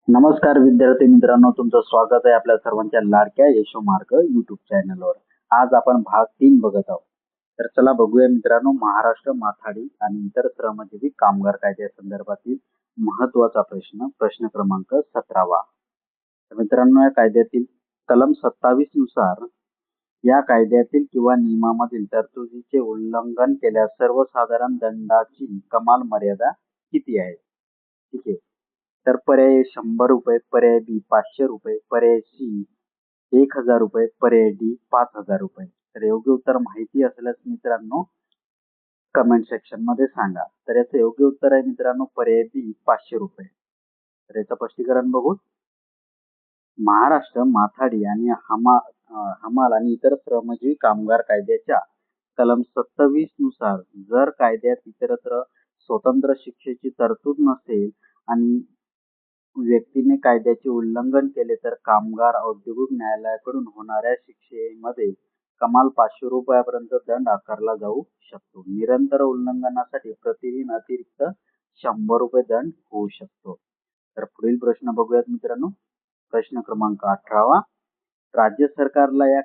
नमस्कार विद्यार्थी मित्रांनो, तुमचं स्वागत आहे आपल्या सर्वांच्या लाडक्या यशोमार्ग YouTube चॅनलवर. आज आपण भाग 3 बघत आहोत. तर चला बघूया मित्रांनो, महाराष्ट्र माथाडी आणि इतर श्रमजीवी कामगार कायद्यासंदर्भातील महत्त्वाचा प्रश्न क्रमांक 17वा. तर मित्रांनो, या कायद्यातील कलम 27 नुसार या कायद्यातील किंवा नियमामधील तरतुदीचे उल्लंघन केल्यास सर्वसाधारण दंडाची कमाल मर्यादा किती आहे? ठीक आहे. तर पर्याय 100 रुपये, पर्याय बी 500 रुपये, पर्याय सी 1000 रुपये, पर्याय डी 5000 रुपये. तर योग्य उत्तर माहिती असल्यास मित्रांनो कमेंट सेक्शन मध्ये सांगा. तर याचं योग्य उत्तर आहे मित्रांनो पर्याय बी 500 रुपये. तर याचं स्पष्टीकरण बघू. महाराष्ट्र माथाडी आणि हमाल आणि इतर श्रमजीवी कामगार कायद्याच्या कलम 27 नुसार जर कायद्यात इतरत्र स्वतंत्र शिक्षेची तरतूद नसेल आणि व्यक्तीने कायद्याचे उल्लंघन केले तर कामगार औद्योगिक न्यायालयाकडून होणाऱ्या शिक्षेमध्ये कमाल 500 रुपयापर्यंत दंड आकारला जाऊ शकतो. निरंतर उल्लंघनासाठी प्रतिदिन अतिरिक्त 100 रुपये दंड होऊ शकतो. तर पुढील प्रश्न बघूयात मित्रांनो. प्रश्न क्रमांक 18वा. राज्य सरकारला या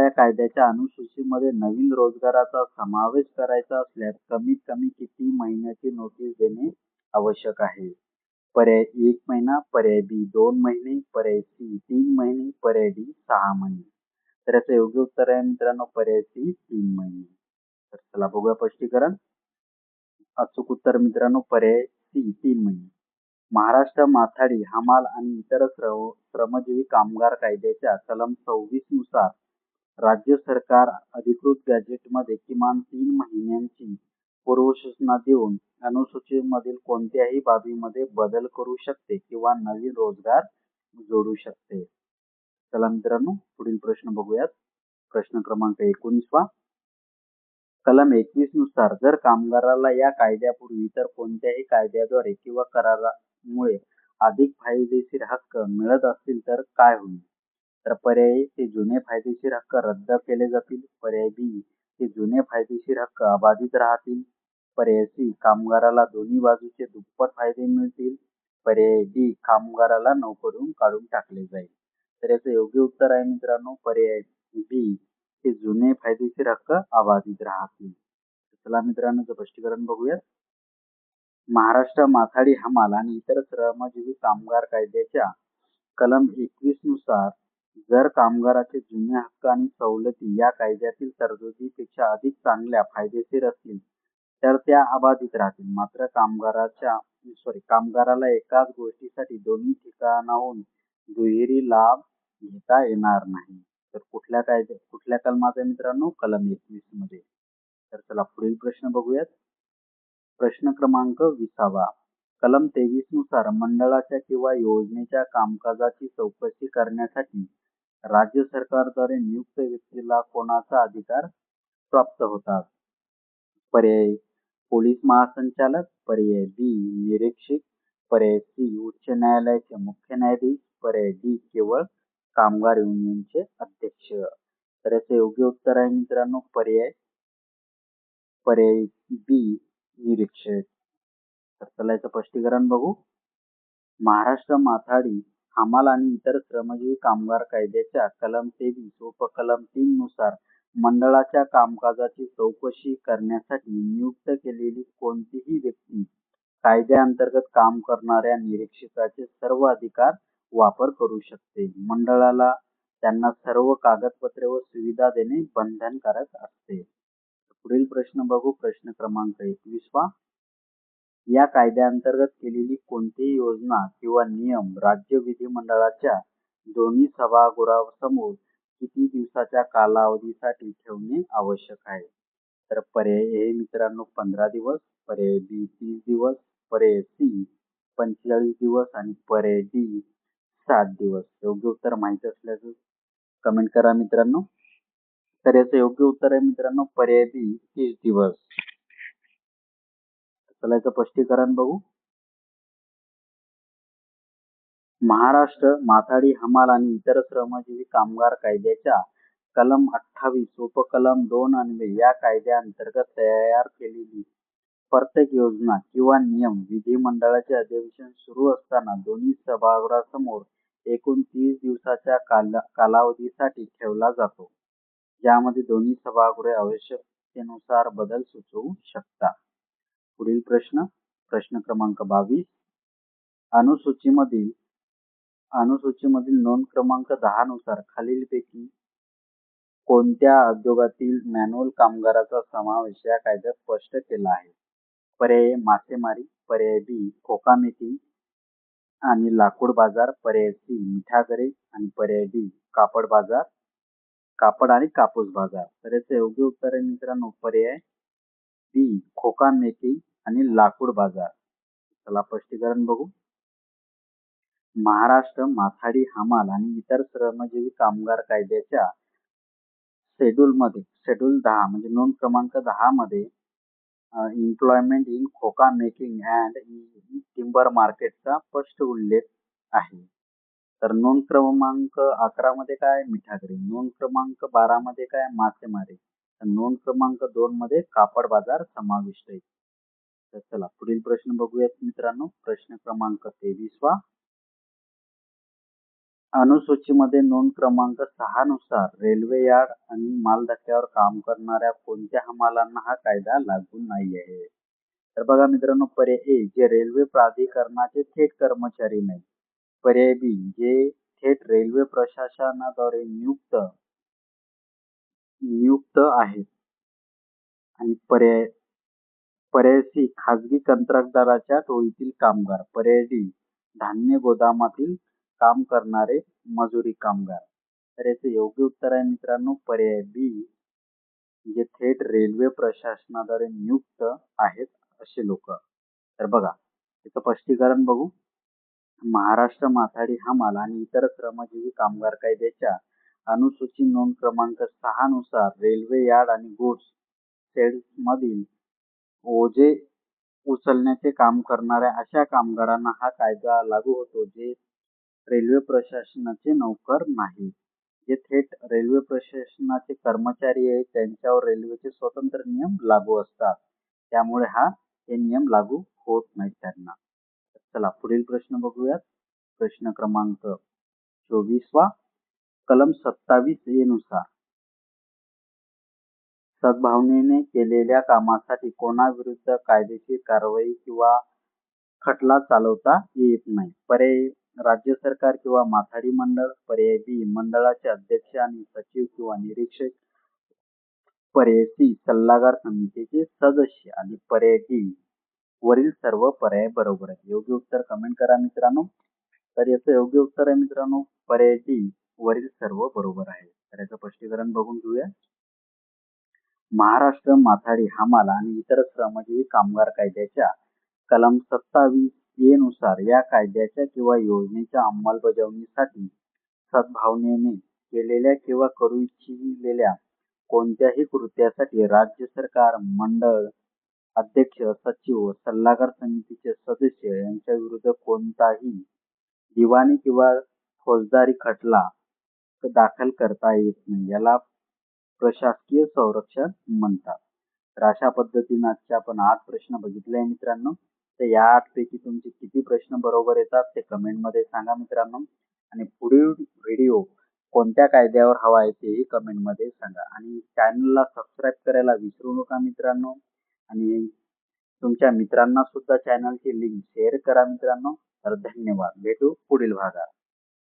कायद्याच्या अनुसूचीमध्ये नवीन रोजगाराचा समावेश करायचा असल्यास कमीत कमी किती महिन्याची नोटीस देणे आवश्यक आहे? पर्याय 1 महिना, पर्याय बी 2 महिने, पर्याय सी 3 महिने, पर्याय डी 6 महिने. तर याचं योग्य उत्तर आहे मित्रांनो पर्याय सी 3 महिने. तर चला बघूया स्पष्टीकरण. अचूक उत्तर मित्रांनो पर्याय सी 3 महिने. महाराष्ट्र माथाडी हमाल आणि इतर श्रमजीवी कामगार कायद्याच्या कलम 26 नुसार राज्य सरकार अधिकृत गॅझेटमध्ये किमान 3 महिन्यांची पूर्वसूचना देऊन अनुसूचीमधील कोणत्याही बाबीमध्ये बदल करू शकते किंवा नवीन रोजगार जोडू शकते. चला मित्रांनो पुढील प्रश्न बघूयात. प्रश्न क्रमांक 19वा. कलम 21 नुसार जर कामगाराला या कायद्यापूर्वी इतर कोणत्याही कायद्याद्वारे किंवा करारामुळे अधिक फायदेशीर हक्क मिळत असतील तर काय होईल? तर पर्याय ते जुने फायदेशीर हक्क रद्द केले जातील, पर्याय बी ते जुने फायदेशीर हक्क अबाधित राहतील, पर्याय सी कामगाराला दोन्ही बाजूचे दुप्पट फायदे मिळतील, पर्याय डी कामगाराला नोकरीवरून काढून टाकले जाईल. तर याचं योग्य उत्तर आहे मित्रांनो पर्याय बी ते जुने फायदेशीर हक्क अबाधित राहतील. चला मित्रांनो स्पष्टीकरण बघूयात. महाराष्ट्र माथाडी हमाल आणि इतर श्रमजीवी कामगार कायद्याच्या कलम 21 नुसार जर कामगाराचे जुने हक्क आणि सवलती या कायद्यातील तरतुदीपेक्षा अधिक चांगल्या फायदेशीर असतील तर त्या अबाधित राहतील. मात्र कामगाराला एकाच गोष्टीसाठी दोन्ही ठिकाणाहून दुहेरी लाभ घेता येणार नाही. तर कुठल्या कलमात आहे मित्रांनो? कलम 21 मध्ये. तर चला पुढील प्रश्न बघूयात. प्रश्न क्रमांक 20वा. कलम 23 नुसार मंडळाच्या किंवा योजनेच्या कामकाजाची चौकशी करण्यासाठी राज्य सरकारद्वारे नियुक्त व्यक्तीला कोणाचा अधिकार प्राप्त होतात? पर्याय पोलीस महासंचालक, पर्याय बी निरीक्षक, पर्याय सी उच्च न्यायालयाचे मुख्य न्यायाधीश, पर्याय डी केवळ कामगार युनियनचे अध्यक्ष. तर याचे योग्य उत्तर आहे मित्रांनो पर्याय बी निरीक्षक. तर चला याचं स्पष्टीकरण बघू. महाराष्ट्र माथाडी हमाल आणि इतर श्रमजीवी कामगार कायद्याच्या कलम 23 उपकलम 3 नुसार मंडळाच्या कामकाजाची चौकशी करण्यासाठी नियुक्त केलेली कोणतीही व्यक्ती कायद्याअंतर्गत काम करणाऱ्या निरीक्षकाचे सर्व अधिकार वापर करू शकते. मंडळाला त्यांना सर्व कागदपत्रे व सुविधा देणे बंधनकारक असते. पुढील प्रश्न बघू. प्रश्न क्रमांक 21वा. या कायद्याअंतर्गत केलेली कोणतीही योजना किंवा नियम राज्य विधिमंडळाच्या दोन्ही सभागृहासमोर किती दिवसाच्या कालावधीसाठी ठेवणे आवश्यक आहे? तर पर्याय ए मित्रांनो 15 दिवस, पर्याय बी 30 दिवस, पर्याय सी 45 दिवस आणि पर्याय डी 7 दिवस. योग्य उत्तर माहिती असल्यास कमेंट करा मित्रांनो. तर याचं योग्य उत्तर आहे मित्रांनो पर्याय बी 30 दिवस. चला याचं स्पष्टीकरण बघू. महाराष्ट्र माथाडी हमाल आणि इतर श्रमजीवी कामगार कायद्याच्या कलम 28 उपकलम 2 अन्वये या कायद्याअंतर्गत तयार केलेली प्रत्येक योजना किंवा नियम विधिमंडळाचे अधिवेशन सुरू असताना दोन्ही सभागृहासमोर एकूण 30 दिवसाच्या कालावधीसाठी ठेवला जातो, ज्यामध्ये दोन्ही सभागृहे आवश्यकतेनुसार बदल सुचवू शकतात. पुढील प्रश्न, प्रश्न क्रमांक 22. अनुसूचीमधील नोंद क्रमांक 10 नुसार खालीलपैकी कोणत्या उद्योगातील मॅन्युअल कामगाराचा समावेश या कायद्यात स्पष्ट केला आहे? पर्याय मासेमारी, पर्याय बी खोका मेकिंग आणि लाकूड बाजार, पर्याय सी मिठागरे आणि पर्याय डी कापड आणि कापूस बाजार. तर याचे योग्य उत्तर आहे मित्रांनो पर्याय बी खोका मेकिंग आणि लाकूड बाजार. चला स्पष्टीकरण बघू. महाराष्ट्र माथाडी हमाल आणि इतर श्रमजीवी कामगार कायद्याच्या शेड्यूल 10 म्हणजे नोंद क्रमांक 10 मध्ये एम्प्लॉयमेंट इन खोका मेकिंग अँड टिम्बर मार्केटचा स्पष्ट उल्लेख आहे. तर नोंद क्रमांक 11 मध्ये काय मिठागरी, नोंद क्रमांक 12 मध्ये काय मासेमारी, तर नोंद क्रमांक 2 मध्ये कापड बाजार समाविष्ट आहे. तर चला पुढील प्रश्न बघूयात मित्रांनो. प्रश्न क्रमांक 23. अनुसूचीमध्ये नोंद क्रमांक 6 नुसार रेल्वे यार्ड आणि मालधक्क्यावर काम करणाऱ्या कोणत्या हमालांना हा कायदा लागू नाही आहे? तर बघा मित्रांनो पर्याय ए जे रेल्वे प्राधिकरणाचे थेट कर्मचारी नाही, पर्याय बी जे थेट रेल्वे प्रशासनाद्वारे नियुक्त आहेत आणि पर्याय सी खाजगी कंत्राटदाराच्या टोळीतील कामगार, पर्याय डी धान्य गोदामातील काम करणारे मजुरी कामगार. तर याचे योग्य उत्तर आहे मित्रांनो पर्याय बी जे थेट रेल्वे प्रशासनाद्वारे नियुक्त आहेत असे लोक. तर बघा याचं स्पष्टीकरण बघू. महाराष्ट्र माथाडी हमाल आणि इतर श्रमजीवी कामगार कायद्याच्या अनुसूची नोंद क्रमांक 6 नुसार रेल्वे यार्ड आणि गुड्स शेड्स मधील ओझे उचलण्याचे काम करणाऱ्या अशा कामगारांना हा कायदा लागू होतो जे रेल्वे प्रशासनाचे नोकर नाही. जे थेट रेल्वे प्रशासनाचे कर्मचारी आहेत त्यांच्यावर रेल्वेचे स्वतंत्र नियम लागू असतात, त्यामुळे हे नियम लागू होत नाहीत त्यांना. चला पुढील प्रश्न बघूयात. प्रश्न क्रमांक 24. कलम 27A नुसार सद्भावनेने केलेल्या कामासाठी कोणाविरुद्ध कायदेशीर कारवाई किंवा खटला चालवता येत नाही. पर्याय राज्य सरकार किंवा माथाडी मंडळ, पर्याय बी मंडळाचे अध्यक्ष आणि सचिव किंवा निरीक्षक, पर्याय सी सल्लागार समितीचे सदस्य आणि पर्याय डी वरील सर्व पर्याय बरोबर आहेत. योग्य उत्तर कमेंट करा मित्रांनो. तर याचं योग्य उत्तर आहे मित्रांनो पर्याय डी वरील सर्व बरोबर आहे. तर याचं स्पष्टीकरण बघून घेऊया. महाराष्ट्र माथाडी हमाल आणि इतर श्रमजीवी कामगार कायद्याच्या कलम 27A नुसार या कायद्याच्या किंवा योजनेच्या अंमलबजावणीसाठी सद्भावनेने केलेल्या किंवा करू इच्छिलेल्या कोणत्याही कृत्यासाठी राज्य सरकार, मंडळ अध्यक्ष, सचिव, सल्लागार समितीचे सदस्य यांच्या विरुद्ध कोणताही दिवाणी किंवा फौजदारी खटला दाखल करता येत नाही. याला प्रशासकीय संरक्षण म्हणतात. तर अशा पद्धतीने आजचे आपण 8 प्रश्न बघितले आहे मित्रांनो. तर या 8 पैकी तुमचे किती प्रश्न बरोबर येतात ते कमेंट मध्ये सांगा मित्रांनो. आणि पुढील व्हिडिओ कोणत्या कायद्यावर हवा आहे तेही कमेंट मध्ये सांगा. आणि चॅनलला सबस्क्राईब करायला विसरू नका मित्रांनो. आणि तुमच्या मित्रांना सुद्धा चॅनलची लिंक शेअर करा मित्रांनो. तर धन्यवाद. भेटू पुढील भागात.